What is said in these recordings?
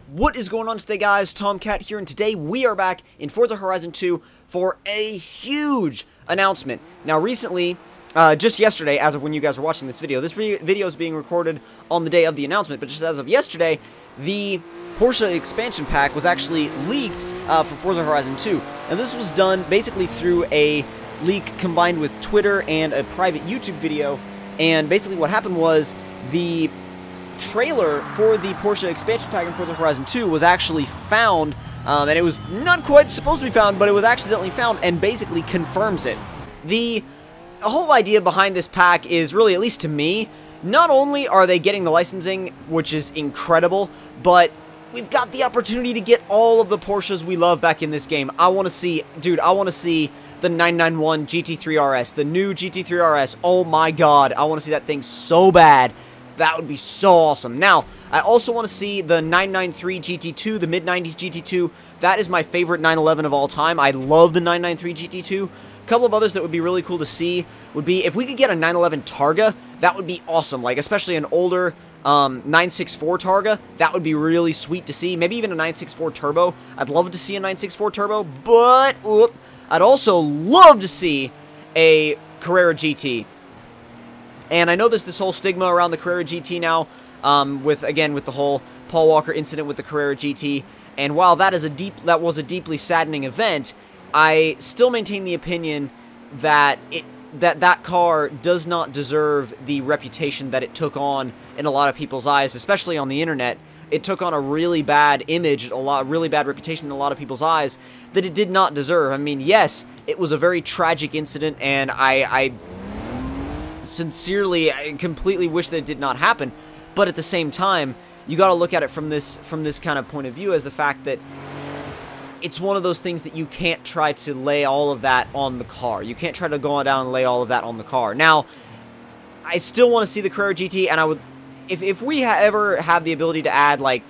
What is going on today, guys? Tomcat here, and today we are back in Forza Horizon 2 for a huge announcement. Now, recently, just yesterday, as of when you guys are watching this video is being recorded on the day of the announcement, but just as of yesterday, the Porsche expansion pack was actually leaked for Forza Horizon 2. And this was done basically through a leak combined with Twitter and a private YouTube video, and basically what happened was the trailer for the Porsche expansion pack in Forza Horizon 2 was actually found, and it was not quite supposed to be found, but it was accidentally found, and basically confirms it. The whole idea behind this pack is really, at least to me, not only are they getting the licensing, which is incredible, but we've got the opportunity to get all of the Porsches we love back in this game. I want to see, dude, I want to see the 991 GT3 RS, the new GT3 RS. Oh my god, I want to see that thing so bad. That would be so awesome. Now, I also want to see the 993 GT2, the mid-90s GT2. That is my favorite 911 of all time. I love the 993 GT2. A couple of others that would be really cool to see would be, if we could get a 911 Targa, that would be awesome. Like, especially an older 964 Targa, that would be really sweet to see. Maybe even a 964 Turbo. I'd love to see a 964 Turbo, but I'd also love to see a Carrera GT. And I know there's this whole stigma around the Carrera GT now, with the whole Paul Walker incident with the Carrera GT. And while that was a deeply saddening event, I still maintain the opinion that that car does not deserve the reputation that it took on in a lot of people's eyes, especially on the internet. It took on a really bad image, really bad reputation in a lot of people's eyes that it did not deserve. I mean, yes, it was a very tragic incident, and I completely wish that it did not happen, but at the same time, you got to look at it from this kind of point of view, as the fact that it's one of those things that you can't try to lay all of that on the car. You can't try to go on down and lay all of that on the car. Now, I still want to see the Carrera GT, and I would, if we ever have the ability to add, like,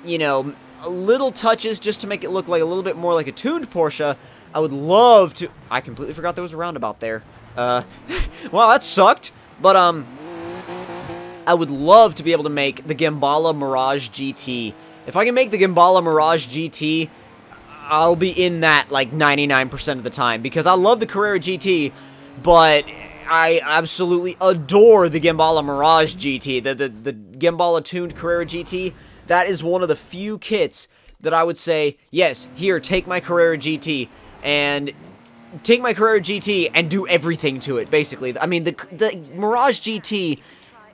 you know, little touches just to make it look like a little bit more like a tuned Porsche, I would love to. I completely forgot there was a roundabout there. Well, that sucked, but, I would love to be able to make the Gembala Mirage GT. If I can make the Gembala Mirage GT, I'll be in that, like, 99% of the time, because I love the Carrera GT, but I absolutely adore the Gembala Mirage GT, the Gembala tuned Carrera GT. That is one of the few kits that I would say, yes, here, take my Carrera GT, and take my Carrera GT and do everything to it, basically. I mean, the Mirage GT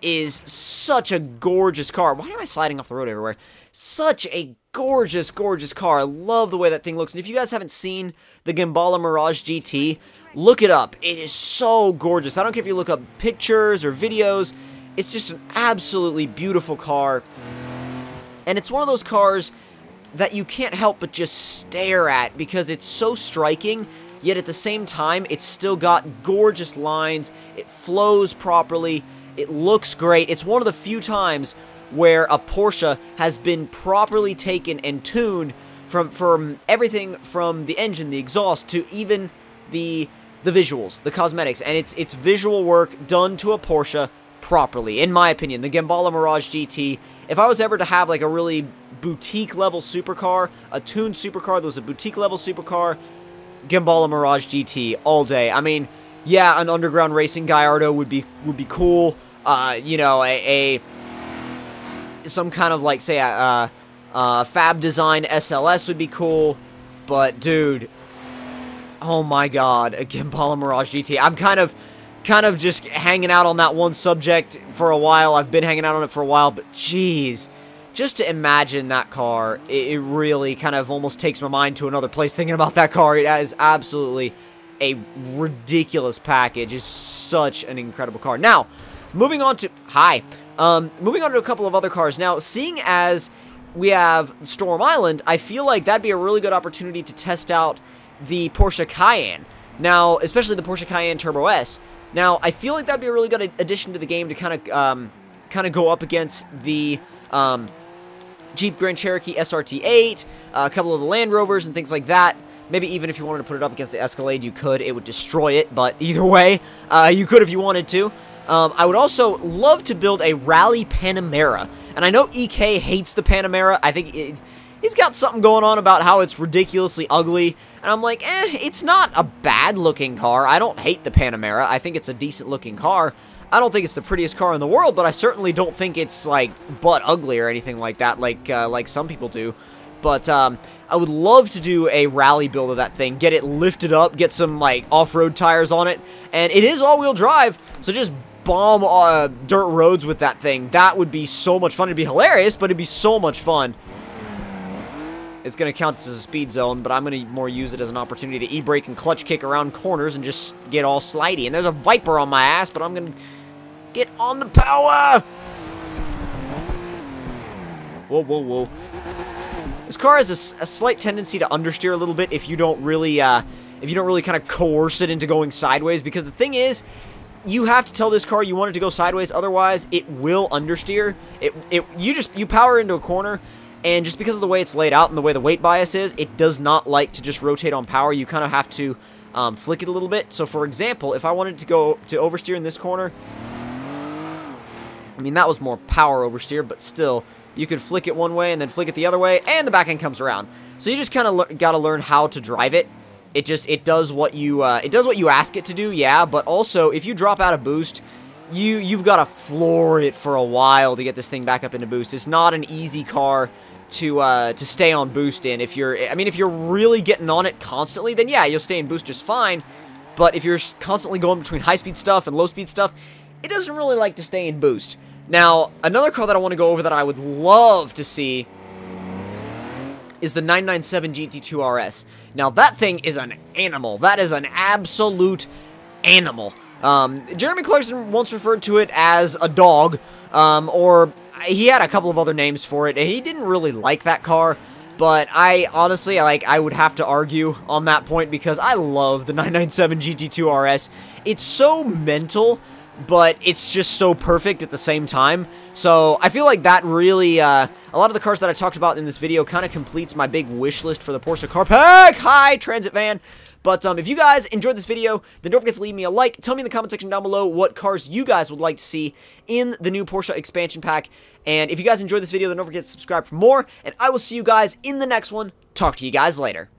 is such a gorgeous car. Why am I sliding off the road everywhere? Such a gorgeous, gorgeous car. I love the way that thing looks. And if you guys haven't seen the Gembala Mirage GT, look it up. It is so gorgeous. I don't care if you look up pictures or videos. It's just an absolutely beautiful car. And it's one of those cars that you can't help but just stare at, because it's so striking, yet at the same time, it's still got gorgeous lines, it flows properly, it looks great. It's one of the few times where a Porsche has been properly taken and tuned from everything from the engine, the exhaust, to even the visuals, the cosmetics, and it's visual work done to a Porsche properly, in my opinion. The Gembala Mirage GT, if I was ever to have like a really boutique-level supercar, a tuned supercar that was a boutique-level supercar, Gembala Mirage GT all day. I mean, yeah, an underground racing Gallardo would be cool. You know, some kind of, like, say a Fab Design SLS would be cool. But dude, oh my god, a Gembala Mirage GT. I'm kind of just hanging out on that one subject for a while. I've been hanging out on it for a while, but jeez, just to imagine that car, it really kind of almost takes my mind to another place thinking about that car. It is absolutely a ridiculous package. It's such an incredible car. Now, moving on to a couple of other cars. Now, seeing as we have Storm Island, I feel like that'd be a really good opportunity to test out the Porsche Cayenne. Now, especially the Porsche Cayenne Turbo S. Now, I feel like that'd be a really good addition to the game to kind of go up against the Jeep Grand Cherokee SRT8, a couple of the Land Rovers and things like that. Maybe even if you wanted to put it up against the Escalade, you could. It would destroy it, but either way, you could if you wanted to. I would also love to build a Rally Panamera. And I know EK hates the Panamera. I think he's got something going on about how it's ridiculously ugly. And I'm like, it's not a bad-looking car. I don't hate the Panamera. I think it's a decent-looking car. I don't think it's the prettiest car in the world, but I certainly don't think it's, like, butt ugly or anything like that, like some people do. But, I would love to do a rally build of that thing, get it lifted up, get some, like, off-road tires on it, and it is all-wheel drive, so just bomb dirt roads with that thing. That would be so much fun. It'd be hilarious, but it'd be so much fun. It's going to count this as a speed zone, but I'm going to more use it as an opportunity to e-brake and clutch kick around corners and just get all slidey. And there's a Viper on my ass, but I'm going to get on the power! Whoa, whoa, whoa. This car has a slight tendency to understeer a little bit if you don't really kind of coerce it into going sideways, because the thing is, you have to tell this car you want it to go sideways, otherwise it will understeer. You power into a corner, and just because of the way it's laid out and the way the weight bias is, it does not like to just rotate on power. You kind of have to flick it a little bit. So for example, if I wanted to go to oversteer in this corner, I mean, that was more power oversteer, but still, you could flick it one way and then flick it the other way, and the back end comes around. So you just kind of got to learn how to drive it. It does what you ask it to do, yeah. But also, if you drop out of boost, you've got to floor it for a while to get this thing back up into boost. It's not an easy car to stay on boost in. If you're really getting on it constantly, then yeah, you'll stay in boost just fine. But if you're constantly going between high-speed stuff and low-speed stuff, it doesn't really like to stay in boost. Now, another car that I want to go over that I would love to see is the 997 GT2 RS. Now, that thing is an animal. That is an absolute animal. Jeremy Clarkson once referred to it as a dog, or he had a couple of other names for it, and he didn't really like that car. But I honestly, I would have to argue on that point because I love the 997 GT2 RS. It's so mental, but it's just so perfect at the same time. So I feel like that really, a lot of the cars that I talked about in this video kind of completes my big wish list for the Porsche car pack. Hi, transit van. But if you guys enjoyed this video, then don't forget to leave me a like. Tell me in the comment section down below what cars you guys would like to see in the new Porsche expansion pack. And if you guys enjoyed this video, then don't forget to subscribe for more. And I will see you guys in the next one. Talk to you guys later.